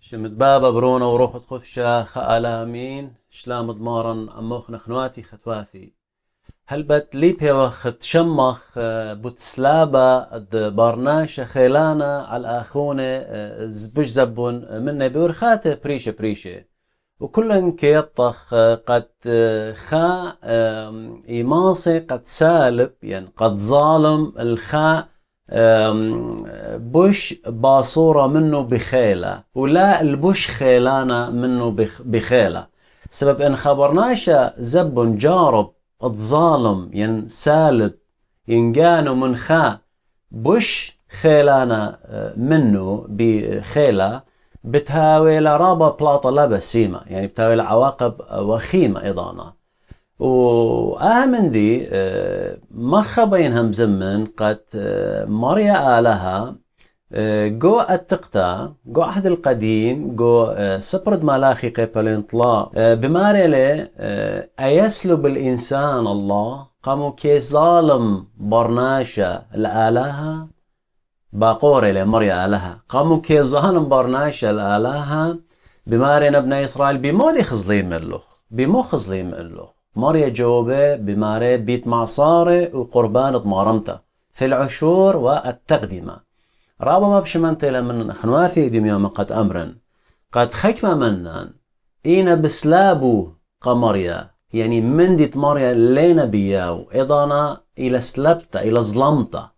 شمت بابا برونا وروخت خذشة خالامين شلام ضمارا عموخ نخنواتي ختواثي هل بت ليبيا وخت شمخ بوتسلابا بارناشة خيلانا على آخونة زبش زبون من بورخاتة بريشة وكلن كيطخ قد خا إيماصي قد سالب يعني قد ظالم الخاء بوش باصورة منه بخيلة ولا البوش خيلانة منه بخيلة سبب ان خبرناشا زب جارب الظالم ين سالب ينقانو من خا بوش خيلانة منه بخيلة بتهاوي لرابة بلاطة لبسيمة يعني بتهاوي لعواقب وخيمة إضانة وأهم دي مخا بينهم زمن قد مريا آلها جو التقتا جو عهد القديم جو سبرد ملاخي قبلين طلا بماري له أيسلب الإنسان الله قاموا كي ظالم برناشا الآلهة باقوري لمريا آلهة قاموا كي ظالم برناشا الآلهة بماري نبنى إسرائيل بمودي خزلين ملوخ بمو خزلين ملوخ مريا جوبه بماري بيت معصاري وقربان ضمارمته في العشور والتقدمة رابا ما بشمنتي لمن خنواثي ديم يوم قد أمرن قد خكمة منان إينا بسلابو قمريا يعني من ديت مريا لينا بياو إضانا إلى سلبتا إلى ظلمتا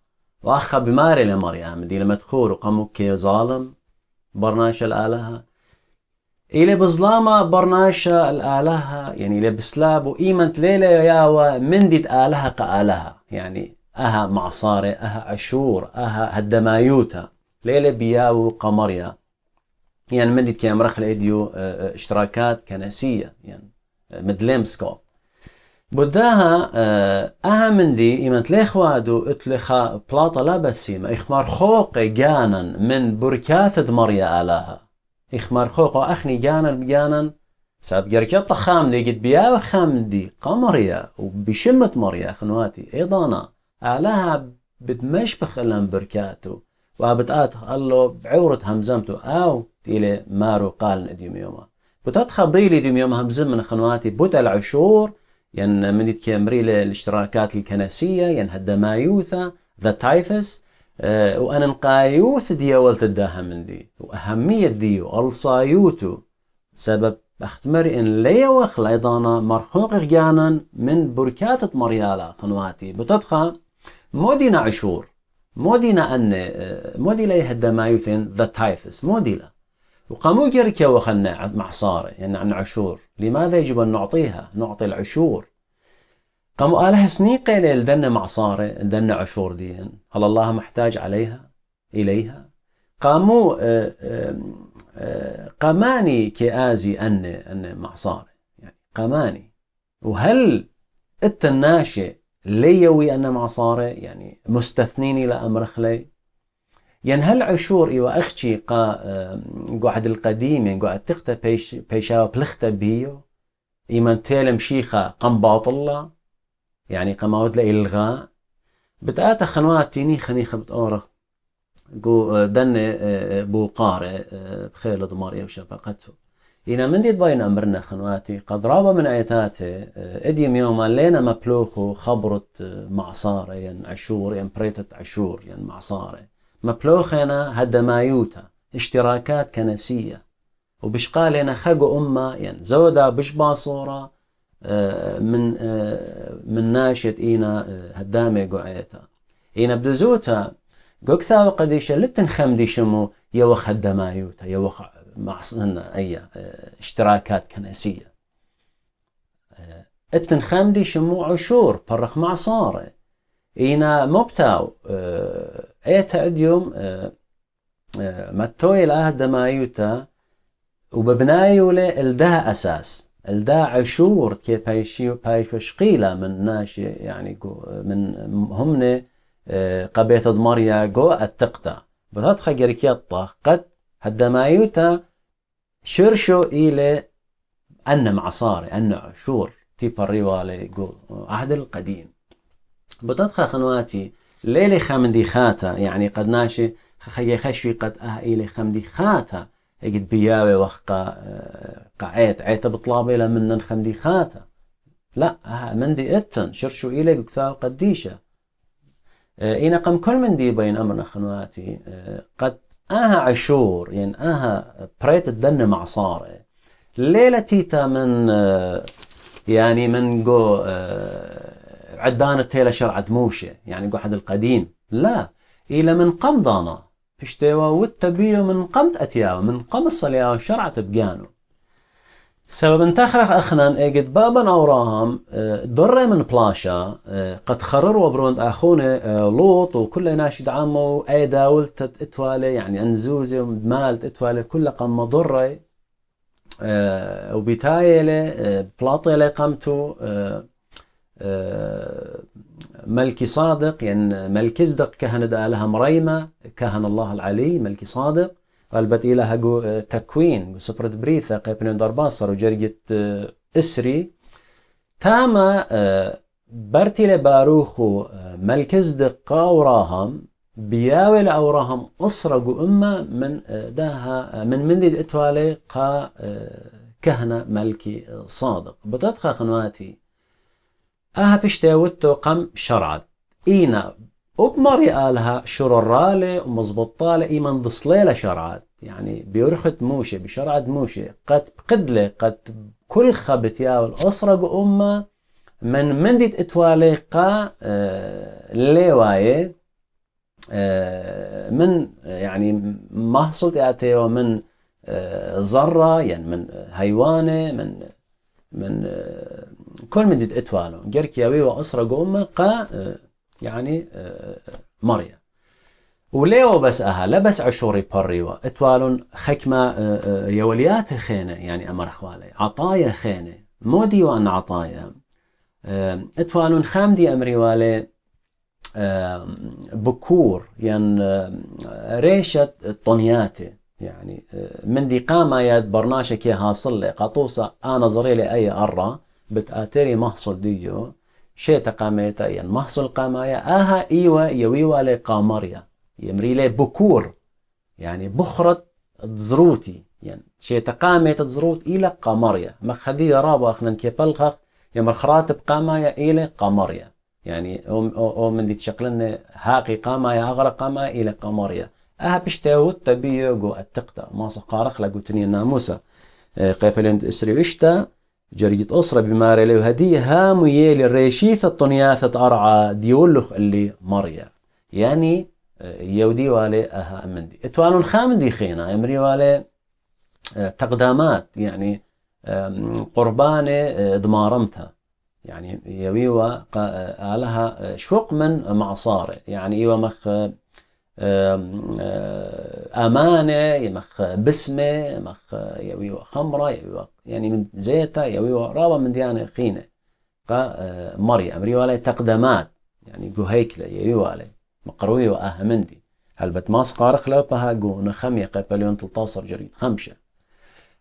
وأخا بماري لمريا مدي لمدخور وقامو كي ظالم برناش الآلهة إلى بظلامة برناشا الآلهة يعني إلى بسلاب وإيمنت ليلة ياوا من ديت آلهة كآلهة يعني أها معصارة أها عشور أها هدمايوتا ليلة بياو قمريا يعني من ديت كيام رخل إديو اشتراكات كنسية يعني مدلمسكو بداها أها من دي إيمنت ليخوادو اتلخا بلاطة لابسيمة إخمار خوق جانا من بركاثة مريا آلهة إخمار خوق أخني جانا ساب جركيطة خامدي قد بياو خامدي قمريا وبشمة مريا خنواتي إيضانا آلهة بتمشبخ لهم بركاتو وابتآت الله بعورة همزمتو أو تيلي مارو قال نديم يوما بتتخبيلي ديم يوم همزم من خنواتي بوت العشور يعني من يتكامري الاشتراكات الكنسية يعني هدمايوثا ذا تايثس وأنا نقايوث ديولت الداها من دي وأهمية ديو الصايوتو سبب اختمري إن ليا وخل أيضانا مرخوق جانا من بركاثة مريالا خنواتي بتدخل مودينا عشور مودينا أن مودي لي هدمايوثين ذا تايثس موديلا وقاموا جركيا وخلنا معصارة يعني عن عشور لماذا يجب أن نعطي العشور قاموا آلهة سنيقة للدن معصارة الدن عشور ديهن هل الله محتاج إليها قاموا قماني كآزي أن معصارة يعني قماني وهل التناشئ ليوي أن معصارة يعني مستثنيني لأمرخلي يعني هل عشور إيوا أختي قاعد القديم يعني قاعد تخت بيشاو بلخت بيو إيمان تيلم شيخة قم باطلة يعني قماود لإلغاء بتآت خنوات تيني خنيخة بتأورخ قو دن بو قارئ بخيل ضمارية وشفقته إنا من دي تبين أمرنا خنواتي قد رابا من عيتاته إديم يوما لينا مبلوخو خبرت معصارة يعني عشور يعني بريتة عشور يعني معصارة مبلوخنا هدمايوتا اشتراكات كنسية وبشقالنا خقو أمة يعني زودا بش باصورة من ناشط إينا هدامي قعيتا إينا بدزوتا قوكثا وقديشة لتنخم دي شمو يوخ هدمايوتا يوخ معصنا أي اشتراكات كنسية التنخم دي شمو عشور برخ معصارة إينا مبتاو ايتا اديوم متوي لاه دمايوتا وببنايو له الدا اساس الدا عشور كي بايشوش قيلة من ناشي يعني من همنه قبيث ضمريا جو التقتا بتدخل جركيطة قد هدمايوتا شرشو إلى أن معصاري أن عشور تيب الريوالي جو عهد القديم بتدخل خنواتي ليلي خمدي خاتا يعني قد ناشي خي خشوي قد إلي خمدي خاتا يجد بياوي وخقا قعيت عيت بطلابي لمن خمدي خاتا لا مندي اتن شرشو إلي قثاو قديشة إينا قم كل من دي بين أمرنا خنواتي قد عشور يعني بريت الدن مع صاري ليلة تيتا من يعني من جو عدانة تيلا شرعة موشة يعني قو حد القديم لا إلى من قمضانا بشتوا والتبيو من قمت أتياو من قم الصلياو شرعة بقانو سبب انتخرخ أخنان ايجد بابا أوراهم ضر من بلاشا قد خرروا بروند أخونا لوط وكل ناشد عمو أي داولت اتوالي يعني أنزوزي ومالت اتوالي كل قم ضري وبتايلة بلاطيلة قمتو ملكي صادق يعني ملكي صدق كهن دالها مريمة كهن الله العلي ملكي صادق قلبت إلها جو تكوين سبرد بريثة قيبن درباصر وجريت إسري تاما برتي لباروخو ملكي صدق قاوراهم بياول أوراهم أسرقوا أمة من داها من دي الإتوالي قا كهنة ملكي صادق بتدخل خنواتي بشتاوتو قم شرعت إينا أبمري آلها شررالي ومزبطالي إيمان ضصليلة شرعت يعني بيرخت موشي بشرعت موشي قد بقدلي قد كل خبت ياول أسرقوا أمة من دي الإتوالي قا ليواي من يعني محصول ياتيو من ذرة يعني من حيوانة من كل من دي اتوالو جرك ياوي واسرى قومة قا يعني مريا وليو بس لا بس عشوري بريوا اتوالون حكمة يوليات خينة يعني امر اخوالي عطايا خينة مودي وان عطايا اتوالون خامدي امري والي بكور يعني ريشة طنياتي يعني من دي قامة ياد برناشك هاصل لي قطوسة أنا زريلي أي أرى بتآتري محصل ديو شيء تقاميتا يعني محصل قامايا إيوة يويوة لي قامريا يمري لي بكور يعني بخرة تزروتي يعني شيء تقاميتا تزروت إلى قامريا مخدي رابا أخنا كيبلخخ يمر خراتب قامايا إلى قامريا يعني أو من دي تشكلن هاقي قامايا أغرق قامايا إلى قامريا بشتاوت تبيو جو التقطع ما سقارخ لقوتني الناموسة قيبلين إسري وشتا جريت أسرة بماري لو هدية هامو يلي الريشيثة الطنياثة أرعى ديولخ اللي مريا يعني يودي والي من دي اتوانون خامن دي خينا امري والي تقدامات يعني قربانة دمارمتها يعني يويوا آلها شوق من معصارة يعني إيوا مخ أمانة يمخ بسمة يمخ يويوا خمرة يويوا يعني من زيتة يويوا رابا من ديانة خينة مريا أمري والي تقدامات يعني جو هيكلة يويوا علي مقروي وأهمندي هل بتماس قارخ لوبها جو نخمية قيبليون 13 جريد 5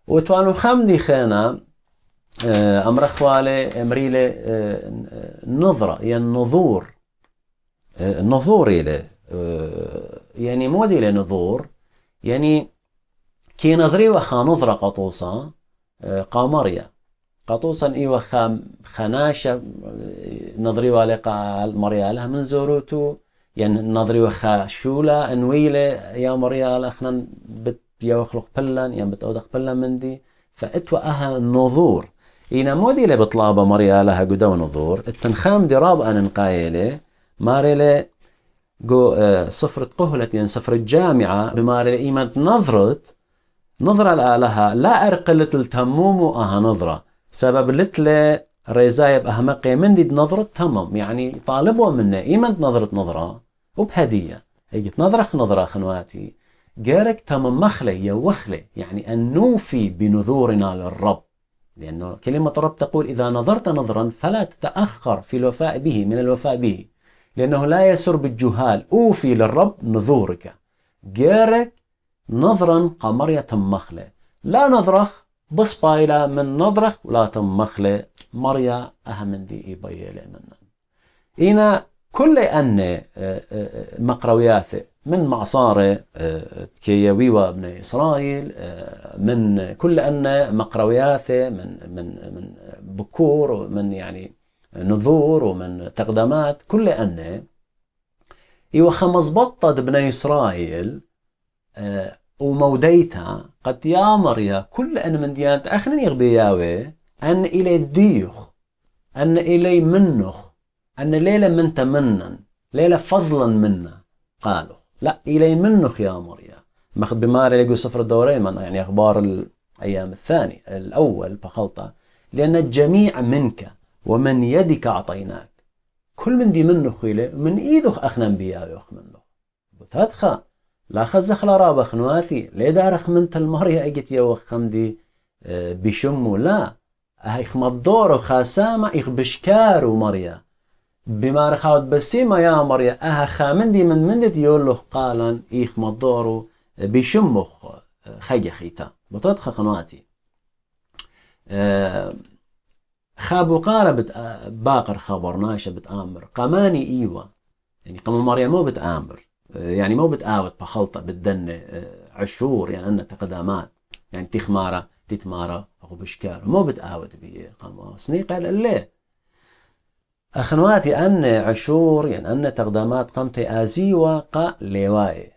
وتوانو خمدي خينا أمر أخوالي أمريلي نظرة يعني نظور إلي يعني مودي إلي نظور يعني كي نظري وخا نظرة قطوسة قامريا قطوسا إيوة خناشة نظري والي قال مريالها من زوروتو يعني نظري وخا شولة انويلة يا مريال اخنا بيوخلق بلن يعني بتأودخ بلن من دي فاتوأها نظور إينا مودي لي بطلابة مريالها قدو نظور التنخام دي رابقا ننقايلة ماريلي قو صفرة قهلة يعني صفرة جامعة بماريلي إيمان نظرة لها لا أرقلة التموم نظرة سبب لتلي ريزايب أهمقي من دي نظرة تمام يعني طالبوا منا إيمان نظرة وبهدية هيجت نظرة خنواتي جارك تمام مخلي يوخلي يعني أن نوفي بنذورنا للرب لأنه كلمة الرب تقول إذا نظرت نظرا فلا تتأخر في الوفاء به من الوفاء به لأنه لا يسر بالجهال أوفي للرب نذورك جارك نظرا قمرية تمخلي لا نظرخ بصبايلة من نظرخ ولا تمخلي مريا أهمن دي إيبايلة منن إينا كل أن مقروياته من معصارة كيويوا ابن إسرائيل من كل أن مقروياته من بكور ومن يعني نذور ومن تقدمات كل أن إيوه خمس بطة ابن إسرائيل وموديتا قد يامر يا كل أن من ديانة أخنا يغبياوي أن إلي ديوخ أن إلي منخ أن ليلة من تمنن ليلة فضلا منا قالوا لا إلي منخ يا مريا ماخذ بماري يقول سفر الدورين من يعني أخبار الأيام الثاني الأول بخلطة لأن الجميع منك ومن يدك أعطيناك كل من دي منخ إلي من إيدخ أخنا بياوي أخ منخ بتدخل لا خزخ لا رابخ نواثي ليه دارخ منت المريا اجت يا وخمدي بشمو لا ايخ مدور خاسامة ايخ بشكارو مريا بما رخاوت بسيما يا مريا اها خامندي من مندت يقول له قالا ايخ مدورو بشمو خيجي خيتا بطدخ قنواتي خابو قارة باقر خبرناش بتآمر قماني ايوه يعني قمو مريا مو بتآمر يعني مو بتقاوت بخلطة بتدن عشور يعني أن تقدامات يعني تخمارة تتمارة أو بشكار مو بتقاوت بقماصني قال ليه أخنواتي أن عشور يعني أن تقدامات قمتي آزيوة قا ليواي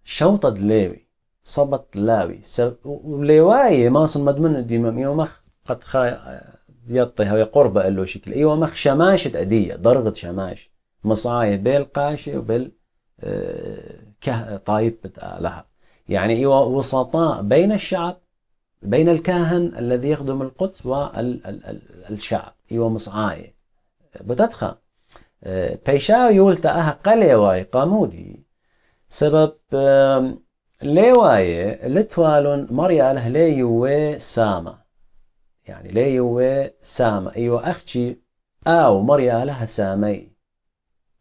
شوطة ليوي صبت لاوي وليواي ماصن مدمن ديمام يومخ قد خا يطيها ويقرب له شكل ايوه مخ شماشة أدية ضرغت شماش مصايب بالقاشي وبال طايب لها يعني ايوه وسطاء بين الشعب بين الكاهن الذي يخدم القدس والشعب ايوه مصعاي بتدخل بيشاو يولتا اها قليواي قامودي سبب ليواي لتوالون مريا له ليوي ساما يعني ليوي ساما ايوه اختي او مريا لها سامي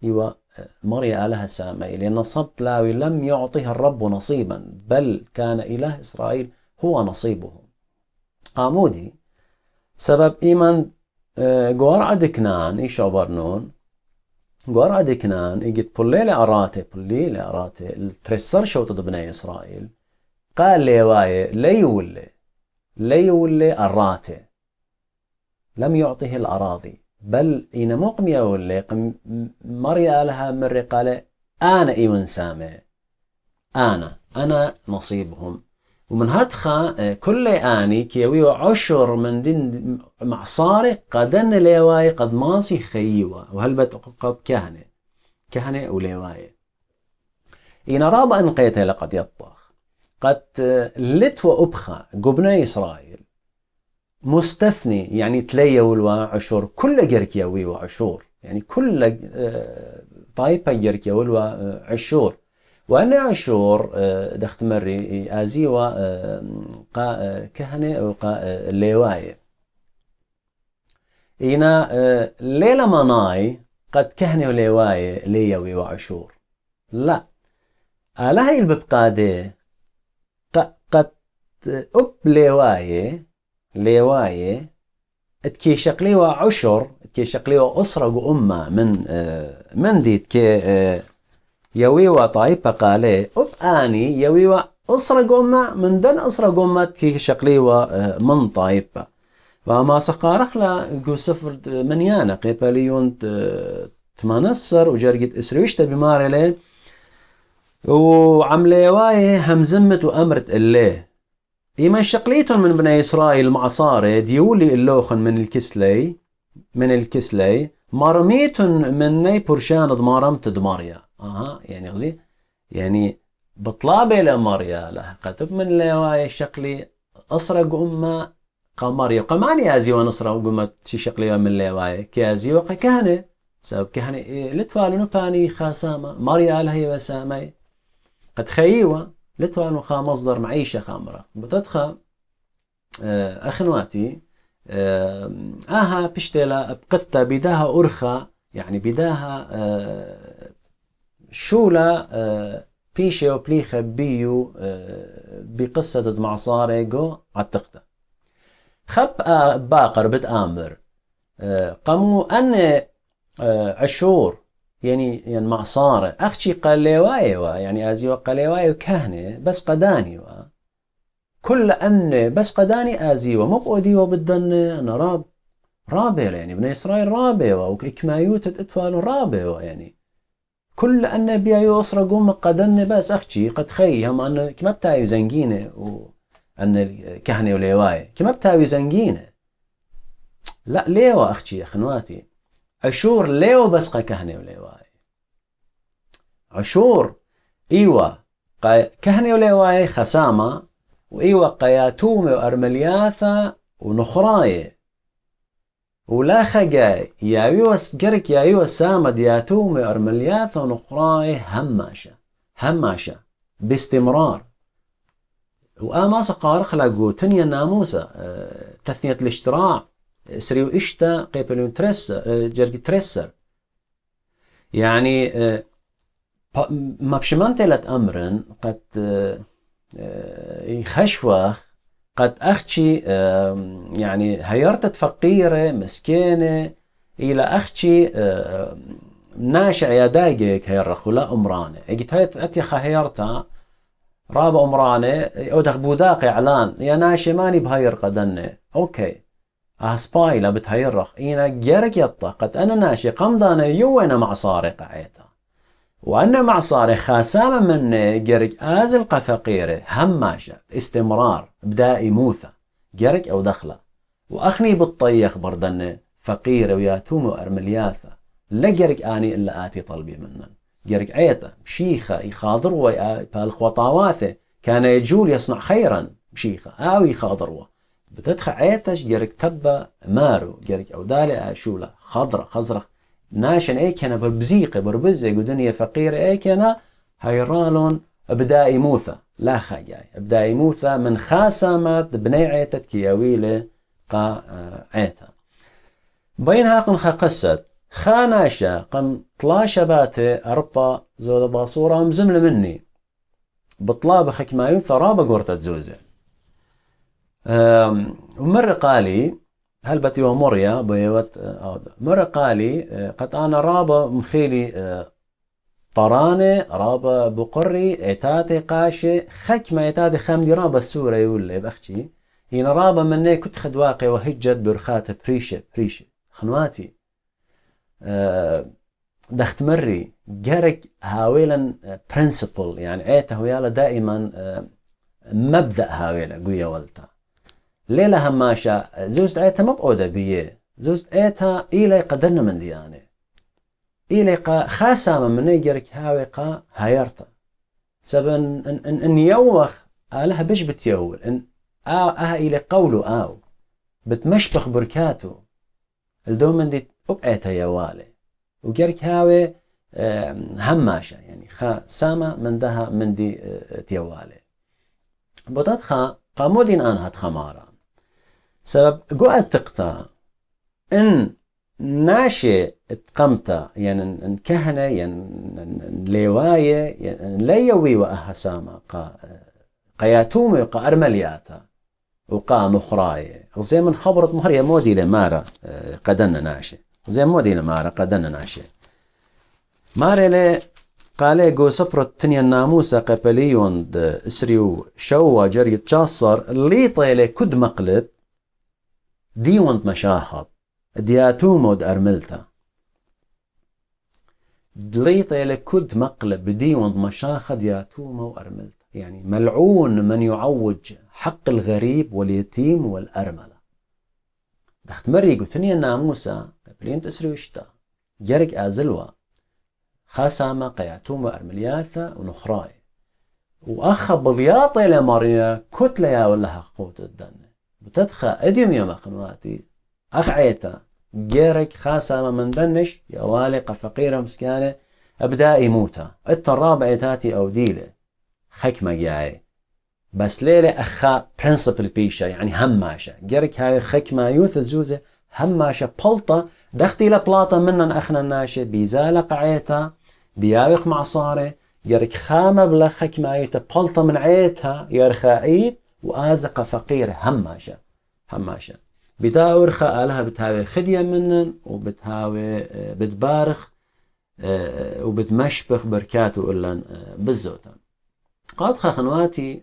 ايوه مريا لها سامي لأن صبت لاوي لم يعطيها الرب نصيبا بل كان إله إسرائيل هو نصيبهم قامودي سبب إيمان قوار عدكنان إيش عبرنون قوار عدكنان إيجت بليلة أراتي الترسر شوطة بني إسرائيل قال ليواي ليولي أراتي لم يعطيه الأراضي بل إن مقمية ولا مريا لها مري قال أنا إيمن سامي أنا نصيبهم ومن هدخا كل آني كيوي عشر من دين معصاري قدن ليواي قد ماسي خيوة وهلبت قد كهنة وليواي إن راب أنقيته لقد يطخ قد لتو أبخى قبنا إسرائيل مستثني يعني تليا والوا عشور كل جركيا ويوا عشور يعني كل طايبة جركيا والوا عشور وأنا عشور دخت مري آزيوا قا كهنة وقا ليواي إنا ليلة مناي قد كهنة وليواي ليا ويوا عشور لا هاي الببقادة قد أب ليواي اتكي شقليوا عشر اتكي شقليوا أسرة أمة من ديت كي يويوا طايبة قالي أب آني يويوا أسرة أمة من دن أسرة أمة كي شقليوا من طايبة وما سقارخ لا جو سفر منيانا قيباليون تمانسر وجرقت إسريشتا بماري لي وعمليواي همزمت وأمرت الليه إيمان شقليتهم من بني إسرائيل معصارة ديولي اللوخن من الكسلي مرميتن من ني برشان دمارمت دماريا يعني غزي يعني بطلابي لماريا لها قتب من لواي شقلي أسرق أمة قماريا قماني أزي ونصر أمة شي شقلي من لواي كأزي وقكهنة سبب كهنة لتوالو نباني خاسامة ماريا لها وسامي قد خيوة لتوانو خا مصدر معيشة خامرة بتدخل أخنواتي بشتلا بقتا بداها أرخا يعني بداها شولا بيشي وبليخة بيو بقصة معصاري جو عالتقتا خب باقر بتآمر قاموا أن عشور يعني معصارة أختي قال لواي يعني أزي وقال لواي كهنة بس قداني كل أن بس قداني أزي ومو بأودي وبدن أنا رابع يعني بني إسرائيل رابع وكمايوت أطفال رابع يعني كل أن بيا أسرة قوم قدن بس أختي قد خي هم أن كما بتاعي زنجينة وأن كهنة ولواي كما بتاعي زنجينة لا ليوا أختي يا خنواتي عشور ليو بس كهنة ولواي عشور إيوا كهنة ولواي خسامة وإيوا قياتوم وأرملياثا ونخراية ولا خجاي يايوس جرك يايوس سامد ياتوم وأرملياثا ونخراية هماشة باستمرار وآماس قارخ لقو تنيا ناموسة تثنية الاشتراع سريو إشتا قيبلون ترسر جرك ترسر يعني ما بشمانتلة أمرن قد يخشوخ قد أختي يعني هيرتت فقيرة مسكينة إلى أختي ناشع يا دايقك هيرخو لا أمرانة قلت هاي أتيخا هيرتا راب أمرانة أودخ بوداق إعلان يا ناشي ماني بهير قدنة أوكي أسباي لا بتهيرخ إينا جيرك يطا قد أنا ناشي قمضانا يوينا معصاري قعيتا وأنا معصاري خاسامة من جيرك آزل قفقيرة هماشة استمرار بدائي موثة جيرك أو دخلة وأخني بالطيخ بردن فقيرة وياتوم وأرملياثة لا جيرك آني إلا آتي طلبي منن جيرك عيتا بشيخة يخاضر بالخوطاواثة كان يجول يصنع خيرا بشيخة أو يخاضر بتدخل عيتش جيرك تبا مارو جيرك أو دالي آشولة خضرة ناشن ايكنا بربزيقة بربزة دنيا فقيرة ايكنا هيرالون ابدائي موثى لا خاجاي ابدائي موثى من خاسمات بني عيتت كياويلة قا عيتا بينها قن قصد خاناشا قن طلاشا باتي أربا زود باصورة مزملة مني بطلاب خكمايون ثرابة قورتت زوزة ومر قالي هل بتي ومريا بيوت مر قالي قد أنا رابا مخيلي طرانة رابا بقري عتاتي قاشي خكمة عتاتي خامدي رابا السورة يقول بأختي هنا رابا مني كنت خدواقي وهجت برخات بريشة خنواتي دخت مري جارك هاويلا principle يعني عيته ويالا دائما مبدأ هاويلا قوية والتا ليلة هماشا زوجت عيتها ما بقودة بيه زوجت عيتها إيلي قدرنا من ديانة إيلي قا خاسامة من يجرك هاوي قا هايرتا سبن إن يوخ آلها بيش بتيول إن إيلي قولو بتمشبخ بركاتو الدومن دي أبعيتها يوالي وجرك هاوي هماشا يعني خاسامة من دها من دي تيوالي بطتخا قامودين أنها تخمارا سبب قوة تقطع إن ناشي اتقمتا يعني ان كهنة يعني ليواية يعني ليوي وأها ساما قياتومي وقا أرملياتا وقا مخراية زي من خبرت مهرية مودي لمارا قدنا ناشي زي مودي لمارا قدنا ناشي ماري لي قالي قو سبرت تنيا الناموسة قبليون اسريو شوا جري تشاصر اللي طيلي كد مقلب ديوند مشاخط دياتومود أرملتا دليطة لكد مقلب بديوند مشاخة دياتومو أرملتا يعني ملعون من يعوج حق الغريب واليتيم والأرملة دخت مري قلتني الناموسة قبلين تسري وشتا جرق آزلوا خاسامة قياتومو أرملياثا ونخراي وأخا بلياطة لماريا كتلة يا ولها قوت الدنة بتدخى أديم يا مخنواتي أخ عيتا جيرك خاسامة من دنش يا والقة فقيرة مسكانة أبدأ يموتا الترابة إتاتي أو ديلة حكمة جاي بس ليلة أخا principal بيشا يعني هماشة جيرك هاي حكمة يوث الزوزة هماشة بلطة دختي لبلاطة منن أخنا الناشة بيزالة قعيتا بياوخ معصارة جيرك خامة بلا حكمة يوث بلطة من عيتها يرخائيت وآزقة فقيرة هماشة بتاور خالها بتهاوي خدية منن وبتهاوي بتبارخ وبتمشبخ بركاته إلا بالزوتان. قاد خنواتي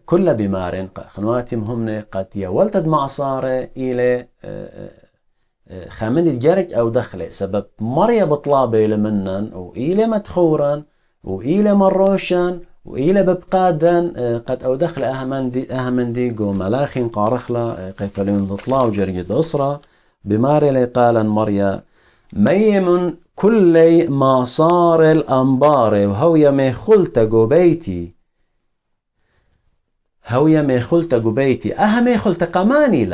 كل بمار خنواتي مهمني قد يولتد معصارة إلى خامن الجرج أو دخله سبب مريا بطلابة لمنن وإلى مدخورا وإلى مروشا وإلى ببقادا قد أو دخل أهمندي قو ملاخين قارخلا قيفلين ضطلا وجرجد أسرة بماري لي قالا مريا ميم كل ما صار الأنبار وهويا ميخلت قو بيتي هويا ميخلت قو بيتي ميخلت قماني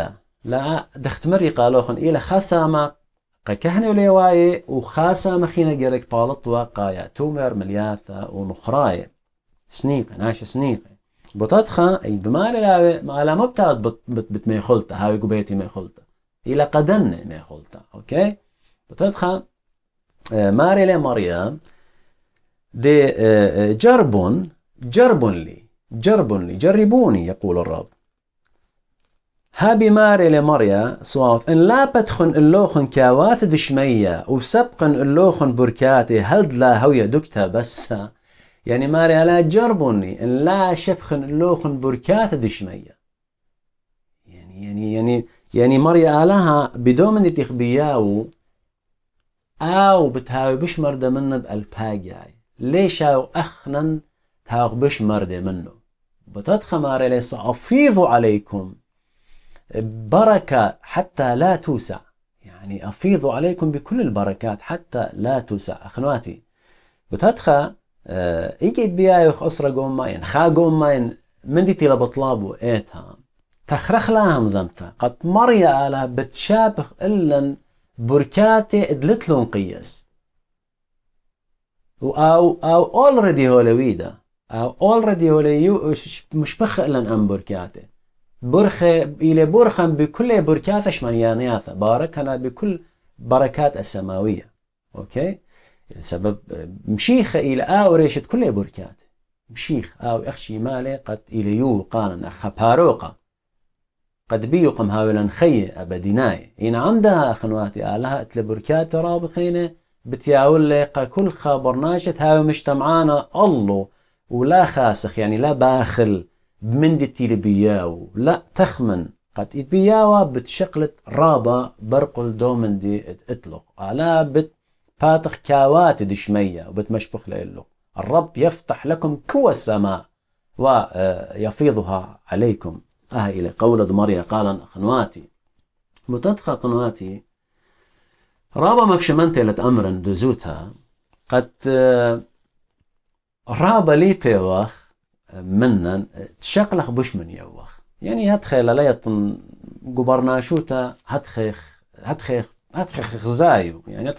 لا دخت مري قالوخن إلى خسامة كهنة وليواي وخاسامة خينا جرك بالطوا قايا تومر ملياثة ونخراية سنيقة ناشا سنيقة بطاتخا أي بمال على مبتعد بتميخلتا هاوي قبيتي ميخلتا إلى قدن ميخلتا أوكي بطاتخا ماري لي مريم دي جرب لي جربوني يقول الرب هابي ماري لمريا صواث إن لا بدخن اللوخن كاواث دشمية وسبقن اللوخن بركاتي هلد لا هوية دكتا بس يعني ماري لا جربوني إن لا شبخن اللوخن بركات دشمية يعني مريا لها بدون تخبياو أو بتهاوي بش مرده منه بالباجاي ليش أو أخنا تهاو بش مرده منه بتدخل ماري ليس أفيض عليكم بركة حتى لا توسع يعني أفيض عليكم بكل البركات حتى لا توسع أخنواتي بتدخل إيجيد بيايخ أسرة قومين خا قومين من دي تيلا بطلابو إيتها تخرخ لهم زمتا قد مريا على بتشابخ إلا بركاتي ادلتلون قياس أو already هولويدا أو already هوليو مش بخ إلا أم بركاتي برخة إلى برخا بكل بركاتش مليانياثة باركنا بكل بركات السماوية أوكي السبب مشيخة إلى ريشت كل بركات مشيخ أخشي مالي قد إلى يو قانا خباروقة قد بيقم هاولا خي أبديناي إن عندها أخنواتي لها بركات رابخينة بتياول لقى كل خبرناشة هاو مجتمعانا الله ولا خاسخ يعني لا باخل من دي تيلبياو لا تخمن قد إتبياوا بتشقلت رابا برقل دومن دي اطلق على باتخ كاوات دشمية وبتمشبخ لإلو الرب يفتح لكم كوى السماء ويفيضها عليكم إلى قولة مريا قالا خنواتي متدخل قنواتي رابا مبشمنتلت أمرا دزوتها قد رابا لي بيوخ منن تشقلخ بش من يوخ يعني هتخيل لا يطن قبرناشوتا هتخيخ غزايو يعني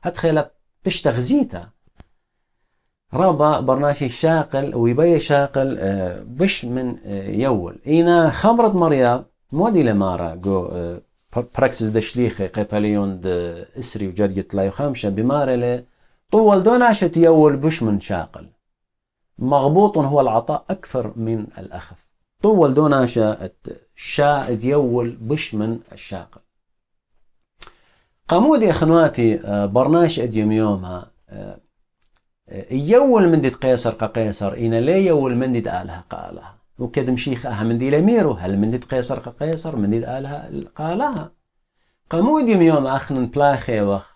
هتخيل بشتغزيتا رابا برناشي شاقل ويبي شاقل بش من يول إينا خبرت مريا مودي لمارا جو براكسس دشليخي قيباليون اسري وجرجت لا يخامشة بمارلة طول دون عشة يول بش من شاقل مغبوط هو العطاء أكثر من الأخذ طول دون عشة شاء يول بش من الشاقل قامودي أخنواتي برناش أديم يومها يول من ديت قيصر كقيصر إنا ليه يول من ديت آلها قالها وكذا مشيخ من دي لميرو هل من ديت قيصر كقيصر من ديت آلها قالها قامودي يوم أخن بلاخي وخ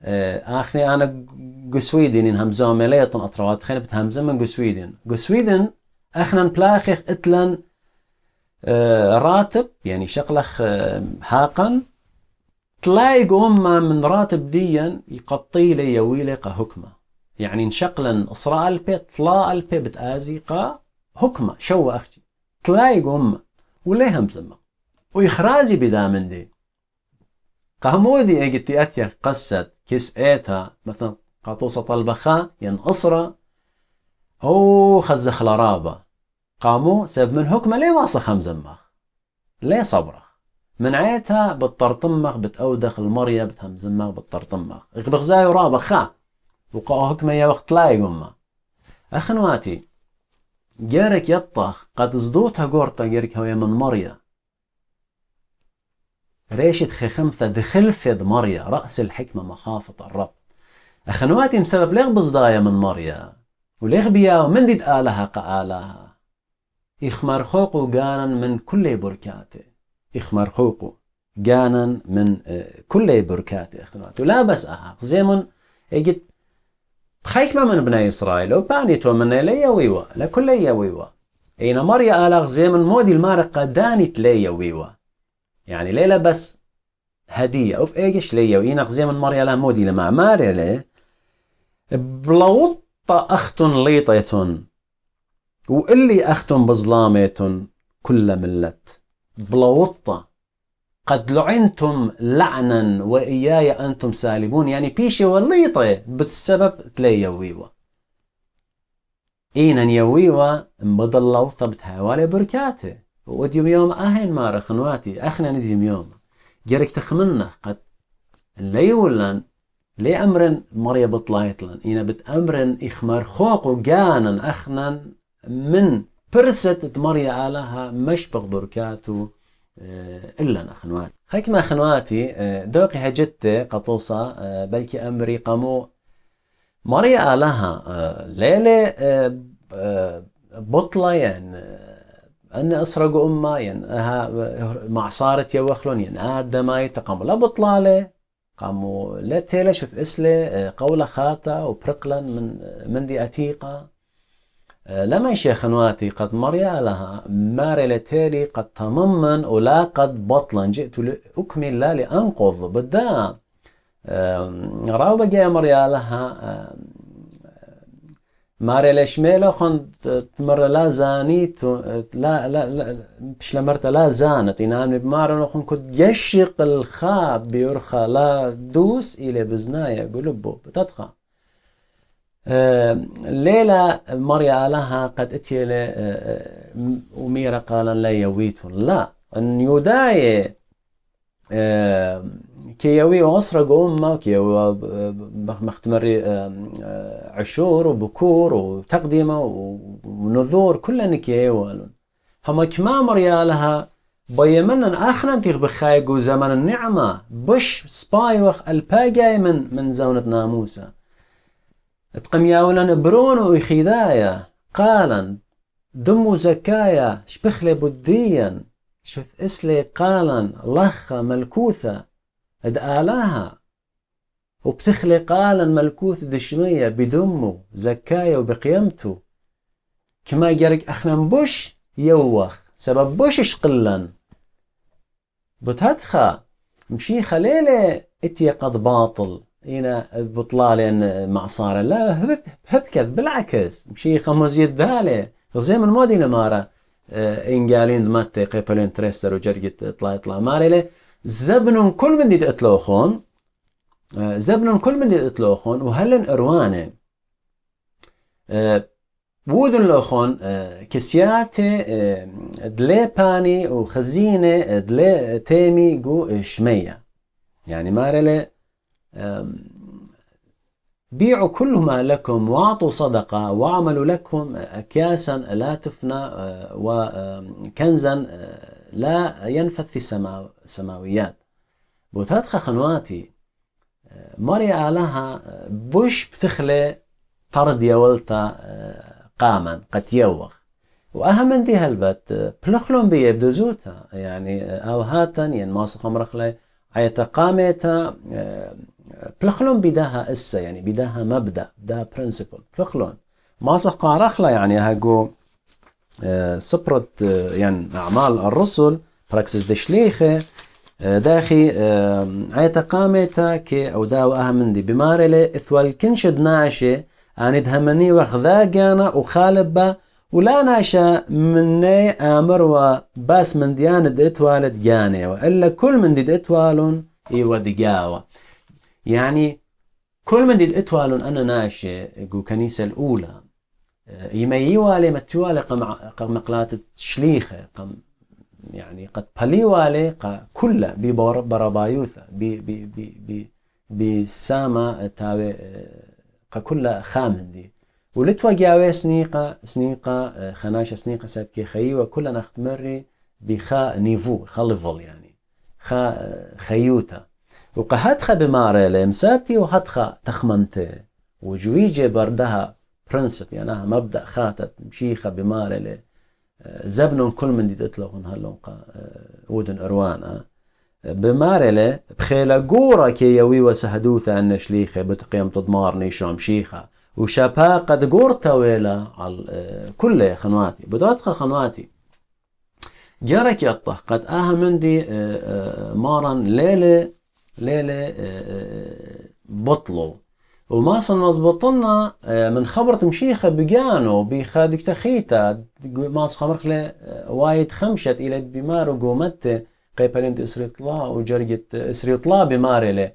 أخني أنا قسويدين إن همزة مليطن أطروات خير بتهمزة من قسويدين أخنا بلاخي إتلن راتب يعني شقلخ هاقا تلاقي أمة من راتب ديا يقطي لي يويلي حكمة يعني نشقلن إصراء البي طلاء البي بتآزي حكمة شو أختي تلاقي أمة وليه همزمة ويخرازي بدا من دي قامودي اجتي أتيا قصد كيس ايتا مثلا قاطوسة طلبخا ين أصرة أو خزخ لرابة قامو سبب من حكمة ليه واصخ همزمة ليه صبرخ من عيتها بتطرطمخ بتأودخ المرية بتهمزمخ بتطرطمخ بغزاي ورابة خا وقاو حكمة يا وقت لا يقوم أخنواتي جارك يطخ قد زدوتها قورتا جارك هوية من مريا ريشت خمثة دخلفذ مريا رأس الحكمة مخافة الرب أخنواتي بسبب ليغ بصدايا من مريا وليغ بياو من ديد آلها قآلها إخمر خوقو جانا من كل بركاته إخمر خوقو جانا من كل بركاته أخنواتي ولا بس أها زيمن يجد بخيكمة من بني إسرائيل وبانيتو من ليا ويوا لكل ليا ويوا إينا مريا آلاغ زيمن مودي المارقة دانت ليا ويوا يعني ليلة بس هدية أو بإيجش ليا وإينا غزيمن مريا لا مودي لما ماريا ليه بلوطة أختن ليطيتن وإلي أختن بظلاميتن كل ملت بلوطة قد لعنتم لعنا وإياي أنتم سالبون يعني بيشي والليطة بالسبب تلي يويوا إينا يويوا مبضل لوطة بتهاوالي بركاته وديوم يوم أهين مارا خنواتي أخنا نديوم يوم جارك تخمنا قد ليولن لي أمرن مريا بطلايتلن إينا بتأمرن إخمار خوق وقانا أخنا من برسة مريا آلها مشبق بركاته إلا أخنواتي خيك ما أخنواتي دوقي هجت قطوصة بلكي أمري قامو مريا آلها ليلة بطلة يعني أن أسرقوا أمه يعني معصارة يوخلون يعني آدماي تقامو لا بطلالة قاموا لا تيلش في إسلة قولة خاطة وبرقلا من دي أتيقة لما يشيخنواتي قد مريا لها ماري لتالي قد تممن ولا قد بطلا جئت لأكمل لا لأنقض بدا راو بقى مريا لها ماري لشميلة خند تمر لا زانيت لا مش لمرت لا زانت إنان بمارن خند كنت يشق الخاب بيرخى لا دوس إلى بزنايا قلبه بتدخى ليلة مريا لها قد اتي وميرا قال لا يويت لا ان يداي كي يوي واسرق امه كي مختمري عشور وبكور وتقديمه ونذور كلن كي يوالون هما كما مريا لها بيمنن اخنا تيغ بخايق زمن النعمه بش سبايوخ الباقاي من زونة ناموسه تقمياولا برون ويخيدايا قالا دمو زكايا شبخلي بديا شوف اسلي قالا لخة ملكوثة اد آلاها وبتخلي قالا ملكوث دشمية بدمو زكايا وبقيمته كما جارك اخنا بوش يوخ سبب بوش شقلا بتهدخا مشي خليلة اتي قد باطل هنا بطلالين معصارة لا هبكت بالعكس مشي خمزيت ذالي زي من مودي لمارا إن قالين ماتي قيبلين تريستر وجرجت اطلع ماري لي زبنون كل من دي اتلوخون زبنون كل من دي اتلوخون وهلن ارواني وودن لوخون كسياتي دلي باني وخزينة دلي تيمي جو شمية يعني ماري لي بيعوا كل ما لكم واعطوا صدقة واعملوا لكم أكياسا لا تفنى وكنزا لا ينفذ في السماويات بوتاتخ خنواتي مريا آلها بوش بتخلي طرد يولتا قاما قد يوخ وأهم من دي هالبت بلخلون بيبدو زوتا يعني أو هاتن يعني ماسخ مرخلي عيتا قامتا بلخلون بداها إسا يعني بداها مبدأ بداها برنسبل بلخلون ماسخ قارخلا يعني هاقو سبرت يعني أعمال الرسل براكسس دشليخة داخي عيتا قامتا كي أو داو أهم من دي بمارلي إثوال كنشد ناشي آند همني وخذاقانا وخالبا ولا ناشا مني آمر وباس من ديان اتوالد جاني وإلا كل من دي اتوالون إيوا دقاوة يعني كل من دي اتوالون أنا ناشي جو كنيسة الأولى يما يوالي متوالي قم مقلات شليخة قم يعني قد بليوالي كل ببربايوثة بسامة تاوي كل خامن دي ولتوجعوا سنيقة خناشة سنيقة سابكي خيوة كلنا اختمري بخا نيفو خلفل يعني خيوتا وقهتخا بماري لمسابتي وهتخا تخمنتي وجويجي بردها برنسب يعني مبدأ خاتت مشيخة بماري لي زبنون كل من دي تطلقون هاللونقا ودن أروانا بماري لي بخيلا قورا كي يوي وسهدوثة أن شليخة بتقيم تضمارني شو مشيخة وشابها قد قورتا ويلا على كل خنواتي بدأتخا خنواتي جارك يطه قد مندي مارا ليلة بطلوا وما صن مزبطنا من خبرت مشيخة بجانو بخادك تخيتا ما صخمرك له وايد خمشت إلى بمار وقومت قيبلنت إسريطلا وجرجت إسريطلا بمار له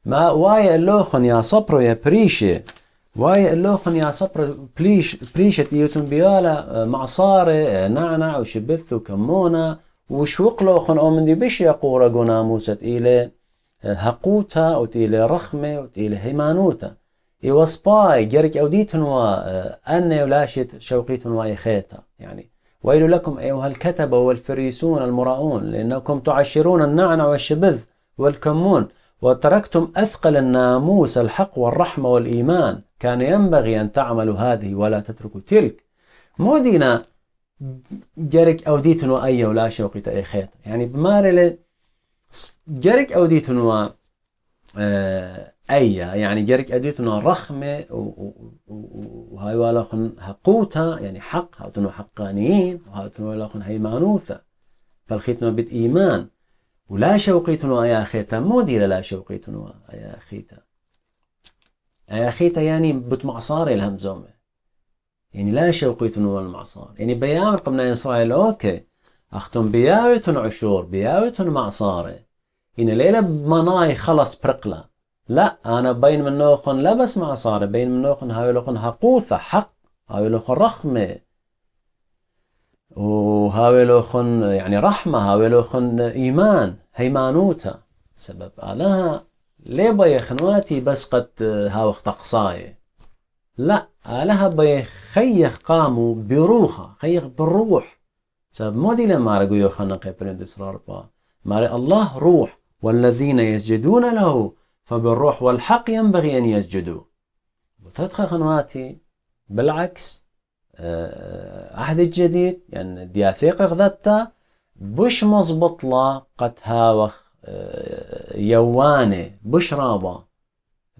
ما واي اللوخن يا صبر يا بريشة واي اللوخن يا صبر بريشة يوتن بيالا معصارة نعنع وشبث وكمونة وشوق لوخن أو من دي بش يقورا قنا موسى إلى هقوتا وتيلي رخمة وتيلي هيمانوتا يوسباي جرك أوديتن وأن يلاشت شوقيتن وإخيتا يعني ويل لكم أيها الكتبة والفريسون المراؤون لأنكم تعشرون النعنع والشبذ والكمون وتركتم أثقل الناموس الحق والرحمة والإيمان كان ينبغي أن تعملوا هذه ولا تتركوا تلك مودينا جرك أوديتن وأي ولا شوقيتا إخيتا يعني بمارل جرك أوديتن أي يعني جرك أوديتن رخمة وهاي والاخن هقوتا يعني حق هاتنو حقانيين وهاتنو والاخن هيمانوثا فالخيتنو بيت إيمان ولا شوقيتنو أي أخيتا مودي لا شوقيتنو أي أخيتا أي أخيتا يعني بتمعصاري الهمزومة يعني لا شوقيتنو المعصار يعني بيامر قمنا إسرائيل أوكي أختم بياوتن عشور بياوتن معصاري هنا ليلة بمناي خلص برقلة لا أنا بين من نوخن لا بس معصاري بين من نوخن هاي لوخن هقوثة حق هاي لوخن رخمة وهاي لوخن يعني رحمة هاي لوخن إيمان هيمانوتا سبب لها ليه بيخنواتي بس قد هاوخ تقصاي لا لها بيخيخ قاموا بروخة خيخ بالروح سبب مودي لما رجوا يوخنا قبل إسرار ماري الله روح والذين يسجدون له فبالروح والحق ينبغي أن يسجدوا وتدخل خنواتي بالعكس عهد الجديد يعني دياثيق غذتا بش مزبط لا قد هاوخ يواني بش رابا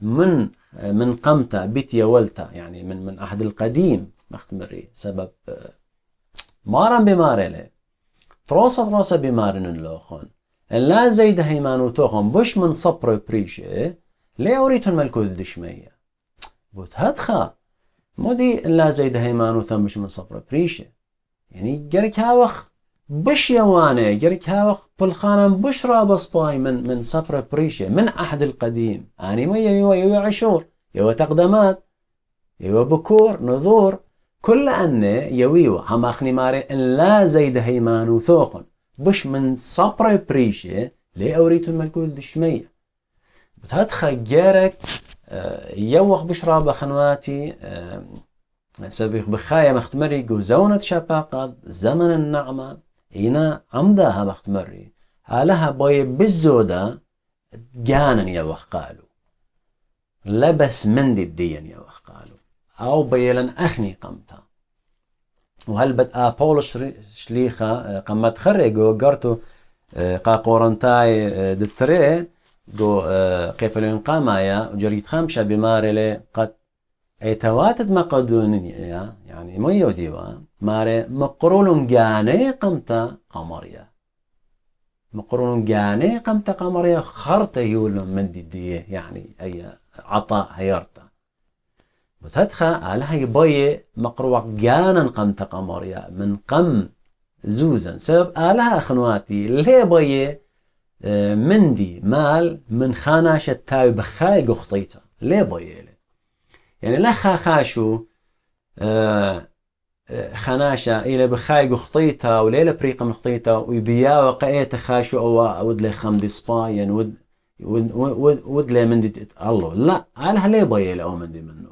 من قمتا بيت يولتا يعني من عهد القديم مختمري سبب مارن بماري له تروسة بمارن اللوخون ان لا زيد هيمانو توخون بش من صبر بريشة ليه أوريتون ملكوذ دشمية بوت هدخا مودي ان لا زيد هيمانو ثم بش من صبر بريشة يعني جرك هاوخ بش يواني جرك هاوخ بالخانة بش رابص باي من صبر بريشة من أحد القديم يعني يو عشور يو تقدمات يو بكور نذور كل أن يويو هم أخني ماري إن لا زيد هيمانو ثوخن بش من صبر بريشة ليه أوريتون ملكول دشمية بتهدخل جارك يوخ بشراب خنواتي سبيخ بخايا مختمري جوزونة شباقة زمن النعمة هنا عمدها مختمري هالها باي بالزودة جانا يوخ قالوا لبس من دي الدين يوخ قالوا أو بيلن أخني قمتا وهل بدأ بولس شليخة قمت خرجوا قرتو قا قورنتاي دتري جو قيبلون قامايا وجريت خمسة بمارلي قد ايتواتد مقدونية يعني ميو ديوان ماري مقرولون جاني قمتا قمريا مقرولون جاني قمتا قمريا خرطة يولون من دي يعني أي عطاء هيرتا بتدخل على يباي مقروع جانا قمت قمريا من قم زوزا سبب آلها خنواتي ليه باي مندي مال من خاناشة تاوي بخاي قخطيتا ليه باي يعني لخا خاشو خناشة إلى بخاي قخطيتا وليلة بريقة مخطيتا ويبيا وقاية خاشو أو ود لي خمدي سباي يعني ود لي مندي الله لا آلها ليه باي أو مندي منه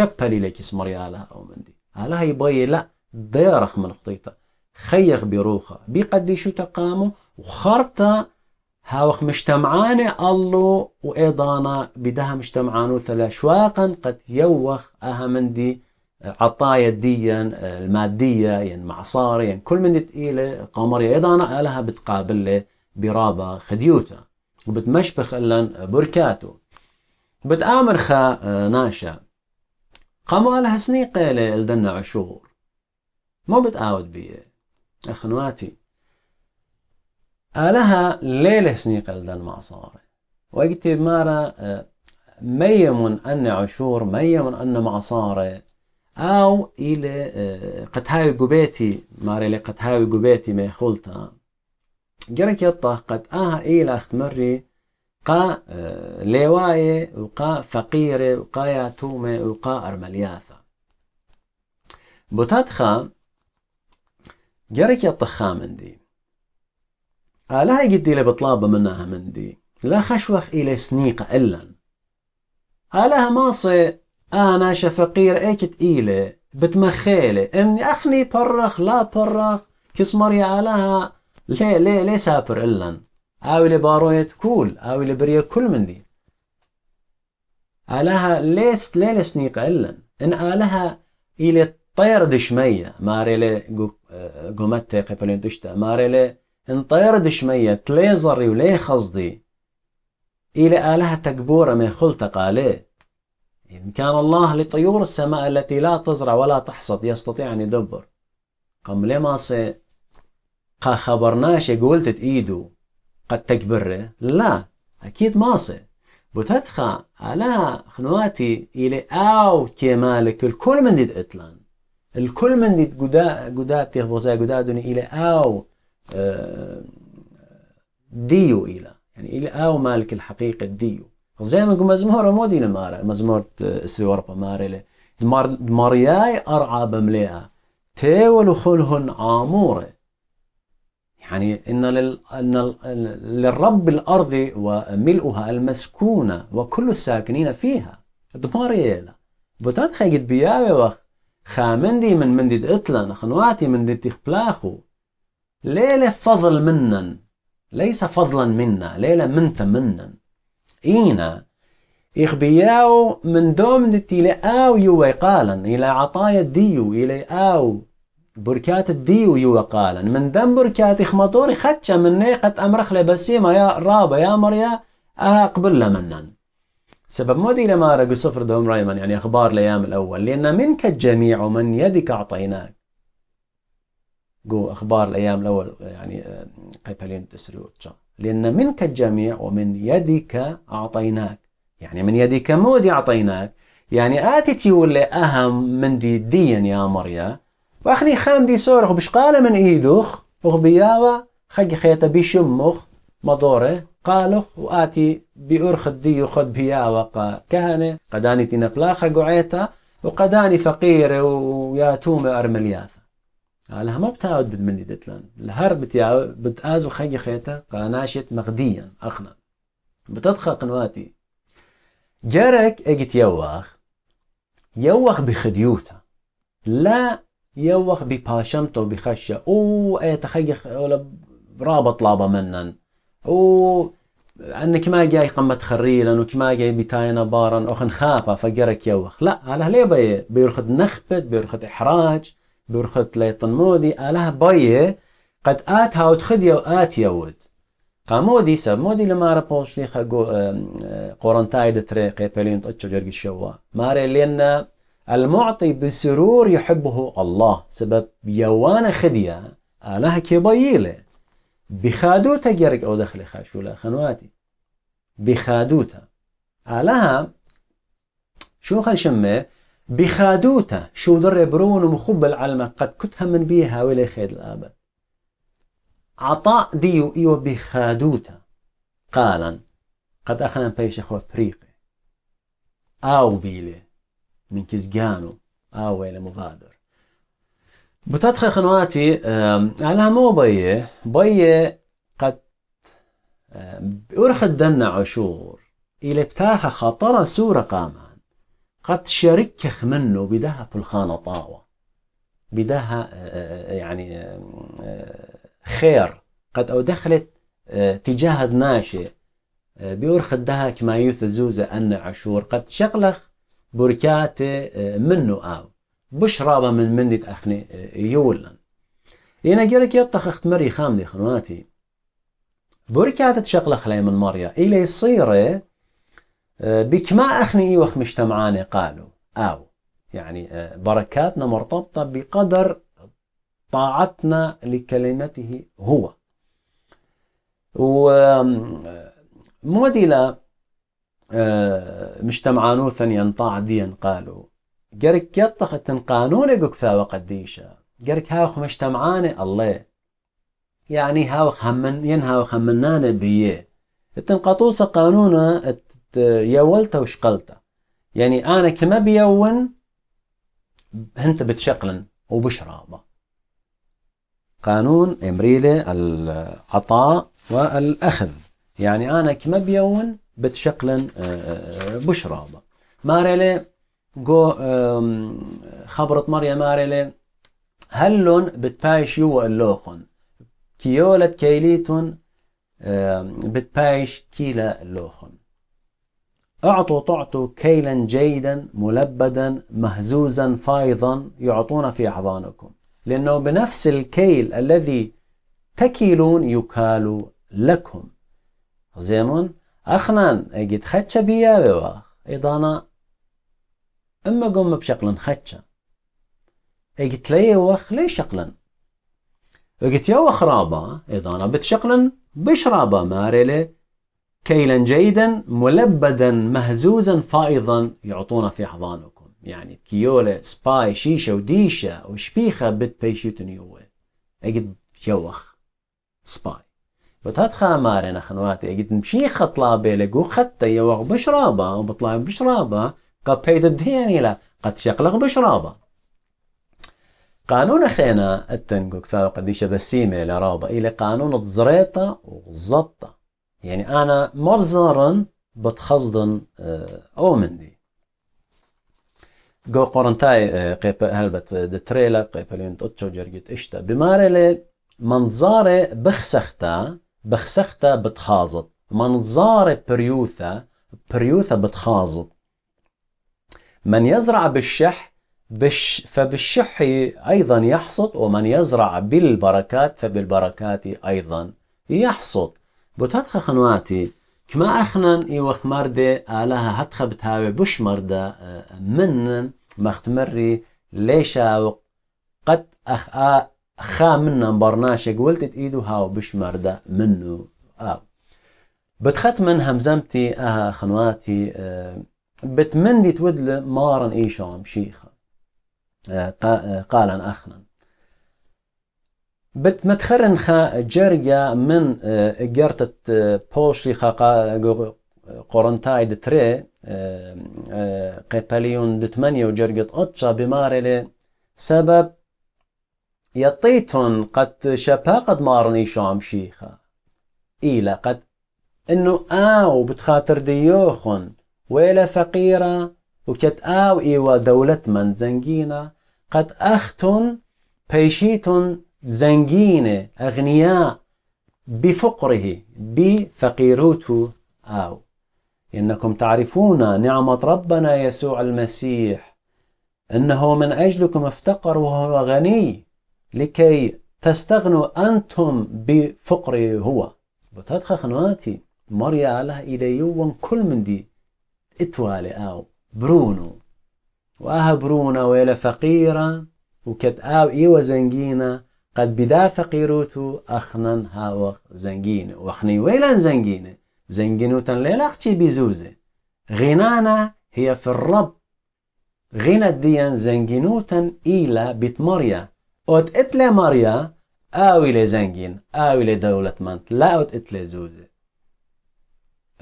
تشبلي لك اسمر يالها أو مندي على هاي باي لا ديرخ من خطيطة خيخ بروخة بقدي شو تقامو وخرطة هاوخ مجتمعاني الله وإيضانا بدها مجتمعانو ثلاث قد يوخ أهمندي عطايا ديا المادية يعني معصاري يعني كل من تقيلة قمرية إيضانا ألها بتقابل برابة خديوتا وبتمشبخ إلا بركاتو بتآمر خا ناشا قاموا ألها سنيقة لدنا عشور ما بتآود بيه أخنواتي ألها ليلة سنيقة لدن معصاري وقت مارا ميمون أن عشور ميمون أن معصاري أو إلى قد هاي قبيتي ماري لي قد هاي قبيتي ما يخلطها جرك يطه قد إلى أختمري قا لواية وقا فقيرة وقا ياتومة وقا أرملياثة بتدخل جرك يطه خامندي لها يقدي لي بطلابة منها مندي لا خشوخ إلى سنيقة إلا لها ماصي أنا شفقير ايكت إيلي بتمخيلي إني أخني برخ لا برخ كسمري علىها ليه سابر إلا أو اللي بارويت كول أو اللي بريه كل من دي علىها ليه سنيقة إلا إن علىها إلي طير دشمية ماريلي قومتي قبلين تشتا ماريلي إن طير دشمية تليزري وليه خصدي إلي آلها تكبورة من خلتق عليه إن كان الله لطيور السماء التي لا تزرع ولا تحصد يستطيع أن يدبر قم لما سي قا خبرناش قولت إيدو قد تكبره لا أكيد ما سي بتدخى على خنواتي إلي أو كمالك الكل من ديد إتلان الكل من ديد قدات تغبزا قدادني إلي أو ديو إلى يعني إلي أو مالك الحقيقة ديو زي ما نقول مزمور مودي لمارا مزمور السوربا ماري مارياي أرعى بمليئة تيول خلهن عامورة يعني إن للرب الأرض وملؤها المسكونة وكل الساكنين فيها دماريلا بتدخل قد بياوي وخ خامندي من مندد إطلان خنواتي من دي تخبلاخو ليلة فضل منن ليس فضلا منا ليلة منت منن إينا إخبياو من دوم نتيلي آو يوي قالا إلى عطايا الديو إلى آو بركات الديو يوي قالا من دم بركات إخمطوري خدشة من نيقة أمرخ لبسيمة يا رابا يا مريا أقبل لمنن سبب مودي لما رقو صفر دوم رايمان يعني أخبار الأيام الأول لأن منك الجميع ومن يدك أعطيناك قو أخبار الأيام الأول يعني قيبالين تسريوتشا لأن منك الجميع ومن يدك أعطيناك يعني من يدك مودي أعطيناك يعني آتتي ولا أهم من ديا يا مريا وأخني خام دي سورخ بشقالة من إيدوخ وغبياوة خي خيطة بيشمخ مضورة قالخ وآتي بأرخ الدي وخد بياوة كهنة قداني تنفلاخة قعيتا وقداني فقيرة وياتومة أرملياثة على ما بتعود بدمني دتلان الهرب بتآزو خي خيطة قاناشت مغديا أخنا بتدخل قنواتي جارك اجت يوخ بخديوتا لا يوخ بباشمته بخشة تخيخ ولا رابط لابا منن انك ما جاي قمت خريلا وك ما جاي بتاينا بارا او خنخافة فجرك يوخ لا على ليه بيرخد نخبت بيرخد احراج بيرخد ليطن مودي على بايه قد آتها وتخدي وآت يود قامودي سب مودي لما ربوش لي خجو قرنتاي دتريقي بلين تأجر جرج الشوا ماري لأن المعطي بسرور يحبه الله سبب يوانا خديا لها كبايلة بخادوتا جرج أو دخل خاشولا خنواتي بخادوتا لها شو خل شمه بخادوتا شو در برون ومخب العلمة قد كتها من بيها ولا خيد الآبد عطاء ديو إيو بخادوتا قالا قد أخنا بيش أخوة بريقي أو بيلي من كزجانو أو ويلي مغادر بتدخل خنواتي على مو بيه قد أرخد دنا عشور إلي بتاخ خطرة سورة قامان قد شركخ منه بدها في الخانة طاوة بدها يعني خير قد أو دخلت تجاه ناشئ بيورخ الدهك ما يثزوز أن عشور قد شغلخ بركات منه أو بش رابا من مندت أخني يولن إنا جرك يطخ اختمري خامدي خنواتي بركات تشغلخ لي من مريا إلي يصير بكما أخني وخ مجتمعاني قالوا أو يعني بركاتنا مرتبطة بقدر طاعتنا لكلمته هو وموديلا مجتمعانو ثانيا طاع ديا قالوا جرك يطخ التنقانون يقوك فا وقديشا جرك هاوخ مجتمعاني الله يعني هاوخ همن ينهاوخ همنان بيه التنقاطوسة قانونا يولته وشقلته يعني أنا كما بيون هنت بتشقلن وبشرابه قانون إمريلي العطاء والأخذ يعني أنا كما بيون بتشقلن بشرابه ماريلي جو خبرت مريم ماريلي هلون بتبايش يو اللوخن كيولة كيليتون بتبايش كيلا اللوخن اعطوا تعطوا كيلا جيدا ملبدا مهزوزا فايضا يعطون في أحضانكم لأنه بنفس الكيل الذي تكيلون يكال لكم زيمون أخنان اجد خدشة بيا بواخ إضانا اما قم بشكل خدشة اجد ليه وخ ليه شكلا اجد يوخ رابا إضانا بتشكلا بشرابا ماريلي كيلا جيدا ملبدا مهزوزا فائضا يعطون في أحضانكم يعني كيولة سباي شيشة وديشة وشبيخة بت بيشيتن يوه اجد يوخ سباي بتهدخا مارنا خنواتي اجد مشيخة طلابي لقو خطة يوخ بشرابة وبطلع بشرابة قد بيت الدهياني لا قد شقلق بشرابة قانون خينا التنقو كثاو قديشة بسيمة لرابة إلى قانون الزريطة والزطة يعني أنا مرزارا بتخصدن أو مندي جو قرنتاي قيبة هلبت دتريلا قيبة لين تأتشو جرجت إشتا بمارلي منظاري بخسختا بتخاضط منظاري بريوثة بتخاضط من يزرع بالشح فبالشح أيضا يحصد ومن يزرع بالبركات فبالبركات أيضا يحصد بوتاتخ خنواتي كما أخنن إيوخ مردي آلها هتخ بتهاوي بش مردة من مختمري ليشا قد أخا منا برناشق قولت إيدو هاو بش مردة منه بتخت من همزمتي خنواتي بتمندي تودل مارن إيشام شيخة قالا أخنن بتمتخرن خا جرجا من جرتة بوشلي خا قرنتاي دتري قيباليون دتمانية وجرجة أتشا بمارلي سبب يطيتون قد شباقد مارني شام شيخة إيلا قد إنه بتخاطر ديوخن ويلا فقيرة وكت إيوا دولة من زنجينة قد أختن بيشيتن زنجينة أغنياء بفقره بفقيروته إنكم تعرفون نعمة ربنا يسوع المسيح إنه من أجلكم افتقر وهو غني لكي تستغنوا أنتم بفقره هو بتدخل خنواتي مريا لها إليوان كل من دي اتوالي برونو برونو ويلا فقيرة وكت إيوا زنجينة قد بدا فقيروتو أخنن هاوخ زنجينة وأخني ويلان زنجينة زنجينوتن ليلاختي بزوزة غنانا هي في الرب غنى ديان زنجينوتن إيلا بيت مريا أوت إتلي مريا إلي زنجين إلي دولة منت لا أوت إتلي زوزة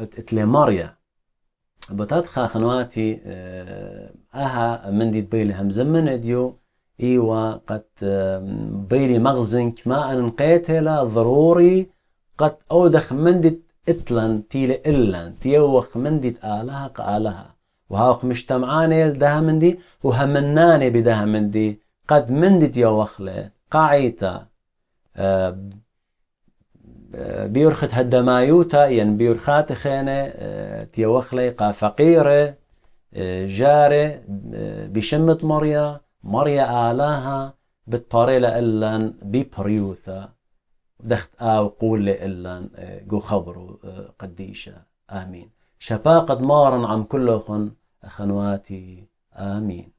أوت إتلي مريا بتدخل خنواتي من دي تبيلي هم زمن ديو إيوا قد بيلي مغزنك ما أنقيتلا ضروري قد أودخ مندت إتلن تيلي إلن تيوخ مندت آلها قالها وهاوخ مجتمعاني الدها مندي وهمناني بدها مندي قد مندي تيوخلي قاعيتا بيرخت هدمايوتا ين بيرخات خينة تيوخلي قا فقيرة جاري بشمت مريا آلاها بتطاريلا إلان ببريوثا دخت قول إلان جو خبروا قديشة آمين. شفاقة مارا عن كلكم أخواتي آمين.